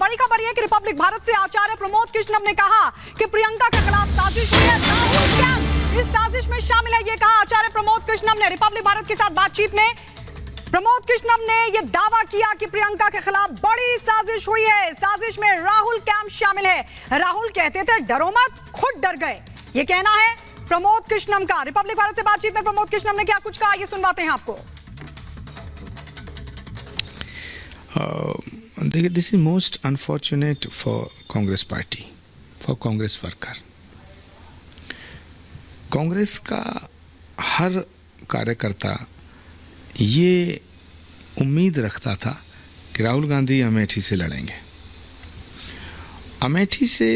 बड़ी खबर यह कि रिपब्लिक भारत से आचार्य प्रमोद कृष्णम ने कहा कि प्रियंका के खिलाफ साजिश हुई है, राहुल कैंप इस साजिश में शामिल है। यह कहा आचार्य प्रमोद कृष्णम ने। रिपब्लिक भारत के साथ बातचीत में प्रमोद कृष्णम ने यह दावा किया कि प्रियंका के खिलाफ बड़ी साजिश हुई है, साजिश में राहुल कैंप शामिल है। राहुल कहते थे डरो मत, खुद डर गए, यह कहना है प्रमोद कृष्णम का। रिपब्लिक भारत से बातचीत में प्रमोद कृष्णम ने क्या कुछ कहा, यह सुनवाते हैं आपको। देखिए, this is most unfortunate for Congress party, for Congress worker. Congress का हर कार्यकर्ता ये उम्मीद रखता था कि राहुल गांधी अमेठी से लड़ेंगे। अमेठी से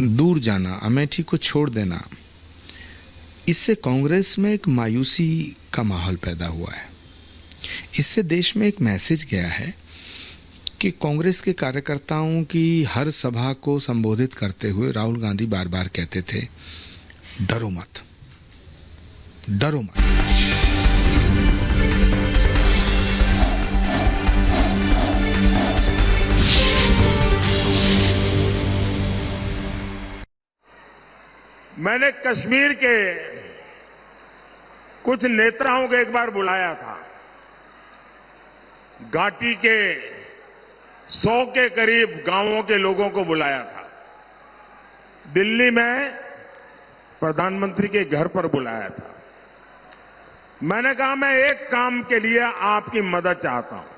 दूर जाना, अमेठी को छोड़ देना, इससे कांग्रेस में एक मायूसी का माहौल पैदा हुआ है। इससे देश में एक मैसेज गया है कि कांग्रेस के कार्यकर्ताओं की हर सभा को संबोधित करते हुए राहुल गांधी बार बार कहते थे डरो मत, डरो मत। मैंने कश्मीर के कुछ नेताओं को एक बार बुलाया था। घाटी के 100 के करीब गांवों के लोगों को बुलाया था। दिल्ली में प्रधानमंत्री के घर पर बुलाया था। मैंने कहा मैं एक काम के लिए आपकी मदद चाहता हूं।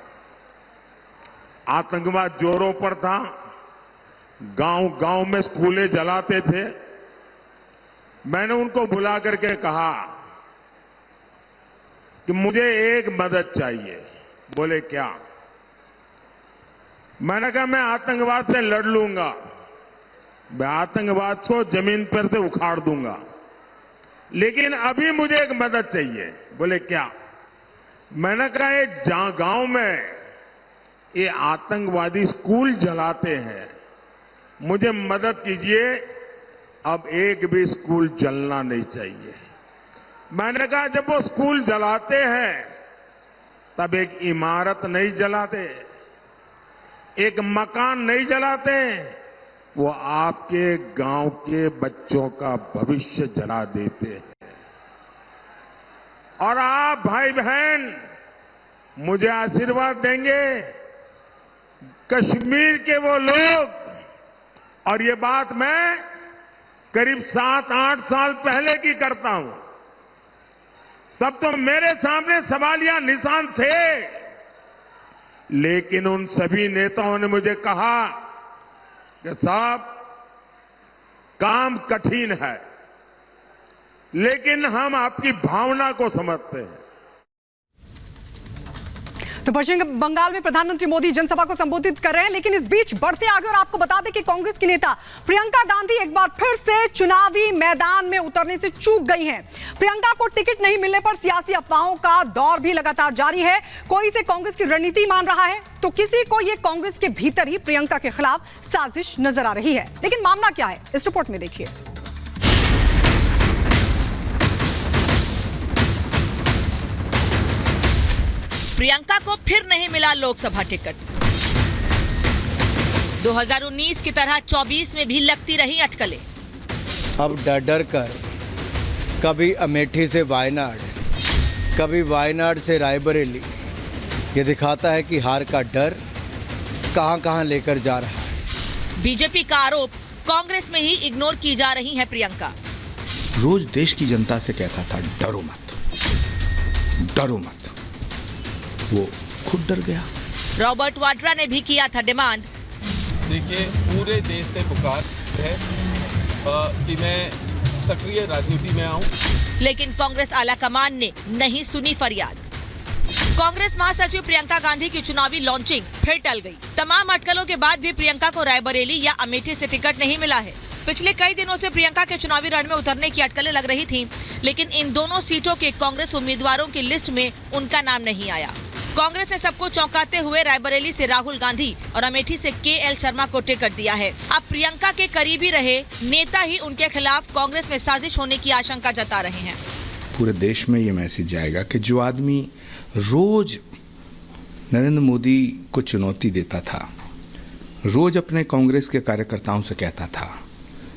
आतंकवाद जोरों पर था, गांव-गांव में स्कूलें जलाते थे। मैंने उनको बुला करके कहा कि मुझे एक मदद चाहिए। बोले क्या? मैंने कहा मैं आतंकवाद से लड़ लूंगा, मैं आतंकवाद को जमीन पर से उखाड़ दूंगा, लेकिन अभी मुझे एक मदद चाहिए। बोले क्या? मैंने कहा ये गांव में ये आतंकवादी स्कूल जलाते हैं, मुझे मदद कीजिए, अब एक भी स्कूल जलना नहीं चाहिए। मैंने कहा जब वो स्कूल जलाते हैं तब एक इमारत नहीं जलाते, एक मकान नहीं जलाते, वो आपके गांव के बच्चों का भविष्य जला देते हैं। और आप भाई बहन मुझे आशीर्वाद देंगे, कश्मीर के वो लोग, और ये बात मैं करीब 7-8 साल पहले की करता हूं, तब तो मेरे सामने सवालिया निशान थे, लेकिन उन सभी नेताओं ने मुझे कहा कि साहब काम कठिन है, लेकिन हम आपकी भावना को समझते हैं। तो पश्चिम बंगाल में प्रधानमंत्री मोदी जनसभा को संबोधित कर रहे हैं, लेकिन इस बीच बढ़ते आगे और आपको बता दें कि कांग्रेस की नेता प्रियंका गांधी एक बार फिर से चुनावी मैदान में उतरने से चूक गई हैं। प्रियंका को टिकट नहीं मिलने पर सियासी अफवाहों का दौर भी लगातार जारी है। कोई इसे कांग्रेस की रणनीति मान रहा है, तो किसी को ये कांग्रेस के भीतर ही प्रियंका के खिलाफ साजिश नजर आ रही है। लेकिन मामला क्या है, इस रिपोर्ट में देखिए। प्रियंका को फिर नहीं मिला लोकसभा टिकट। 2019 की तरह 24 में भी लगती रही अटकलें। अब डर डर कर कभी अमेठी से वायनाड, कभी वायनाड से रायबरेली, ये दिखाता है कि हार का डर कहां-कहां लेकर जा रहा है। बीजेपी का आरोप, कांग्रेस में ही इग्नोर की जा रही है प्रियंका। रोज देश की जनता से कहता था डरो मत, डरो मत, वो खुद डर गया। रॉबर्ट वाड्रा ने भी किया था डिमांड। देखिए, पूरे देश से पुकार है कि मैं सक्रिय राजनीति में आऊं, लेकिन कांग्रेस आला कमान ने नहीं सुनी फरियाद। कांग्रेस महासचिव प्रियंका गांधी की चुनावी लॉन्चिंग फिर टल गई। तमाम अटकलों के बाद भी प्रियंका को रायबरेली या अमेठी से टिकट नहीं मिला है। पिछले कई दिनों से प्रियंका के चुनावी रण में उतरने की अटकलें लग रही थीं, लेकिन इन दोनों सीटों के कांग्रेस उम्मीदवारों की लिस्ट में उनका नाम नहीं आया। कांग्रेस ने सबको चौंकाते हुए रायबरेली से राहुल गांधी और अमेठी से KL शर्मा को टिकट दिया है। अब प्रियंका के करीबी रहे नेता ही उनके खिलाफ कांग्रेस में साजिश होने की आशंका जता रहे हैं। पूरे देश में ये मैसेज जाएगा कि जो आदमी रोज नरेंद्र मोदी को चुनौती देता था, रोज अपने कांग्रेस के कार्यकर्ताओं से कहता था,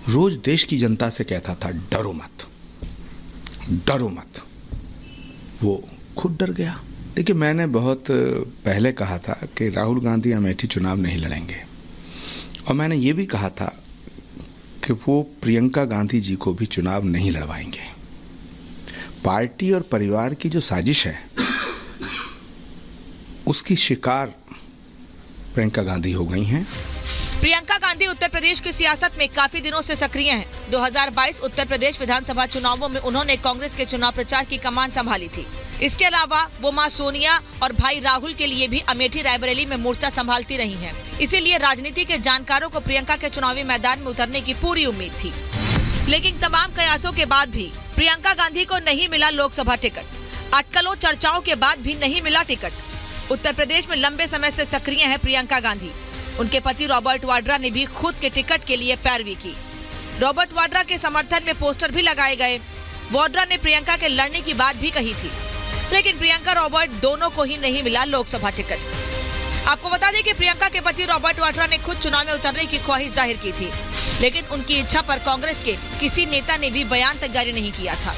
रोज देश की जनता से कहता था, डरो मत, डरो मत। वो खुद डर गया। देखिए, मैंने बहुत पहले कहा था कि राहुल गांधी अमेठी चुनाव नहीं लड़ेंगे, और मैंने ये भी कहा था कि वो प्रियंका गांधी जी को भी चुनाव नहीं लड़वाएंगे। पार्टी और परिवार की जो साजिश है उसकी शिकार प्रियंका गांधी हो गई हैं। प्रियंका गांधी उत्तर प्रदेश की सियासत में काफी दिनों से सक्रिय हैं। 2022 उत्तर प्रदेश विधानसभा चुनावों में उन्होंने कांग्रेस के चुनाव प्रचार की कमान संभाली थी। इसके अलावा वो मां सोनिया और भाई राहुल के लिए भी अमेठी रायबरेली में मोर्चा संभालती रही हैं। इसीलिए राजनीति के जानकारों को प्रियंका के चुनावी मैदान में उतरने की पूरी उम्मीद थी। लेकिन तमाम कयासों के बाद भी प्रियंका गांधी को नहीं मिला लोकसभा टिकट। अटकलों चर्चाओं के बाद भी नहीं मिला टिकट। उत्तर प्रदेश में लंबे समय से सक्रिय हैं प्रियंका गांधी। उनके पति रॉबर्ट वाड्रा ने भी खुद के टिकट के लिए पैरवी की। रॉबर्ट वाड्रा के समर्थन में पोस्टर भी लगाए गए। वाड्रा ने प्रियंका के लड़ने की बात भी कही थी, लेकिन प्रियंका रॉबर्ट दोनों को ही नहीं मिला लोकसभा टिकट। आपको बता दें कि प्रियंका के पति रॉबर्ट वाड्रा ने खुद चुनाव में उतरने की ख्वाहिश जाहिर की थी, लेकिन उनकी इच्छा पर कांग्रेस के किसी नेता ने भी बयान तक जारी नहीं किया था।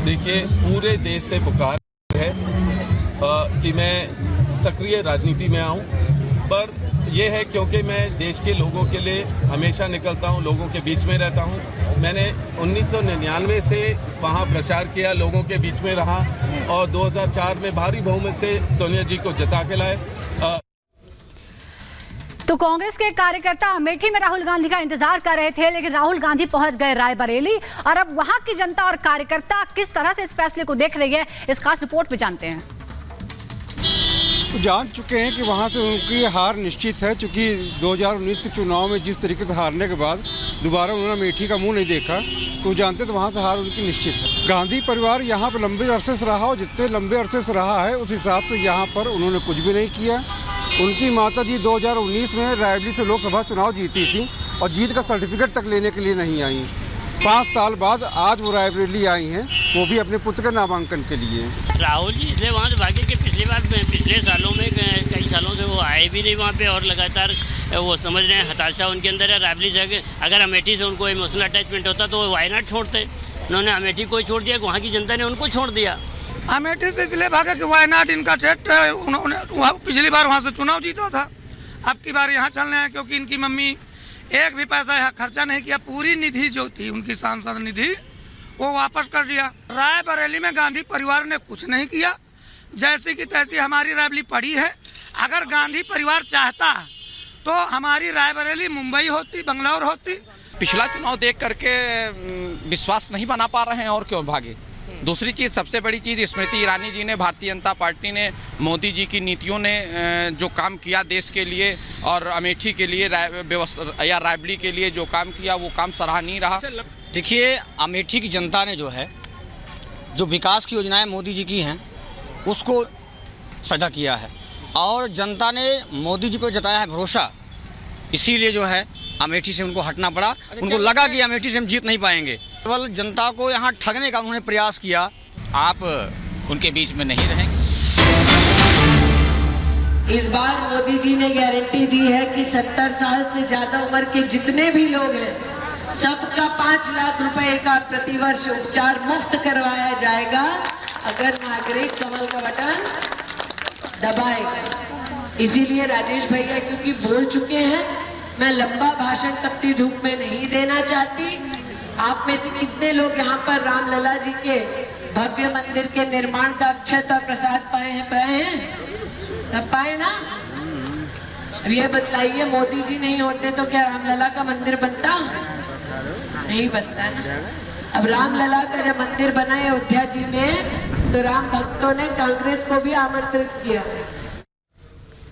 देखिए, पूरे देश से पुकार है कि मैं सक्रिय राजनीति में आऊं, पर यह है क्योंकि मैं देश के लोगों के लिए हमेशा निकलता हूं, लोगों के बीच में रहता हूं। मैंने 1999 से वहां प्रचार किया, लोगों के बीच में रहा, और 2004 में भारी बहुमत से सोनिया जी को जिता के लाए। तो कांग्रेस के कार्यकर्ता अमेठी में राहुल गांधी का इंतजार कर रहे थे, लेकिन राहुल गांधी पहुंच गए रायबरेली, और अब वहां की जनता और कार्यकर्ता किस तरह से इस फैसले को देख रही है, इस खास रिपोर्ट में जानते हैं। तो जान चुके हैं कि वहां से उनकी हार निश्चित है, क्योंकि 2019 के चुनाव में जिस तरीके से हारने के बाद दोबारा उन्होंने अमेठी का मुंह नहीं देखा, तो जानते तो वहां से हार उनकी निश्चित है। गांधी परिवार यहाँ पर लंबे अरसे से रहा, और जितने लंबे अरसे से रहा है उस हिसाब से यहाँ पर उन्होंने कुछ भी नहीं किया। उनकी माता जी 2019 में रायबरेली से लोकसभा चुनाव जीती थी, और जीत का सर्टिफिकेट तक लेने के लिए नहीं आई। 5 साल बाद आज वो रायबरेली आई हैं, वो भी अपने पुत्र के नामांकन के लिए। राहुल जी इसलिए वहाँ से भागे कि पिछले सालों में कई सालों से वो आए भी नहीं वहाँ पे, और लगातार वो समझ रहे हैं हताशा उनके अंदर है। रायबरेली से अगर अमेठी से उनको इमोशनल अटैचमेंट होता तो वो वायनाड छोड़ते। उन्होंने अमेठी को ही छोड़ दिया, वहाँ की जनता ने उनको छोड़ दिया। अमेठी से इसलिए भागा कि वायनाड इनका टेस्ट है, उन्होंने पिछली बार वहाँ से चुनाव जीता था, अब की बार यहाँ चलने हैं, क्योंकि इनकी मम्मी एक भी पैसा यहाँ खर्चा नहीं किया। पूरी निधि जो थी उनकी सांसद निधि वो वापस कर दिया। रायबरेली में गांधी परिवार ने कुछ नहीं किया, जैसी की तैसी हमारी रायबरेली पड़ी है। अगर गांधी परिवार चाहता तो हमारी रायबरेली मुंबई होती, बंगलौर होती। पिछला चुनाव देख करके विश्वास नहीं बना पा रहे हैं, और क्यों भागे। दूसरी चीज़, सबसे बड़ी चीज़, स्मृति ईरानी जी ने, भारतीय जनता पार्टी ने, मोदी जी की नीतियों ने जो काम किया देश के लिए, और अमेठी के लिए या रायबरेली के लिए जो काम किया, वो काम सराहनीय रहा। देखिए, अमेठी की जनता ने जो है, जो विकास की योजनाएं मोदी जी की हैं उसको सजा किया है, और जनता ने मोदी जी पर जताया है भरोसा। इसीलिए जो है अमेठी से उनको हटना पड़ा। उनको लगा कि अमेठी से हम जीत नहीं पाएंगे। केवल जनता को यहाँ ठगने का उन्होंने प्रयास किया। आप उनके बीच में नहीं रहेंगे। इस बार मोदी जी ने गारंटी दी है कि 70 साल से ज्यादा उम्र के जितने भी लोग हैं, सबका 5 लाख रुपए का प्रतिवर्ष उपचार मुफ्त करवाया जाएगा, अगर नागरिक कमल का बटन दबाएगा। इसीलिए राजेश भैया क्योंकि बोल चुके हैं, मैं लंबा भाषण तपती धूप में नहीं देना चाहती। आप में से कितने लोग यहाँ पर रामलला जी के भव्य मंदिर के निर्माण का अक्षत और प्रसाद पाए हैं? सब पाए ना? अब ये बताइए, मोदी जी नहीं होते तो क्या रामलला का मंदिर बनता? नहीं बनता ना। अब रामलला का जब मंदिर बना अयोध्या जी में, तो राम भक्तों ने कांग्रेस को भी आमंत्रित किया।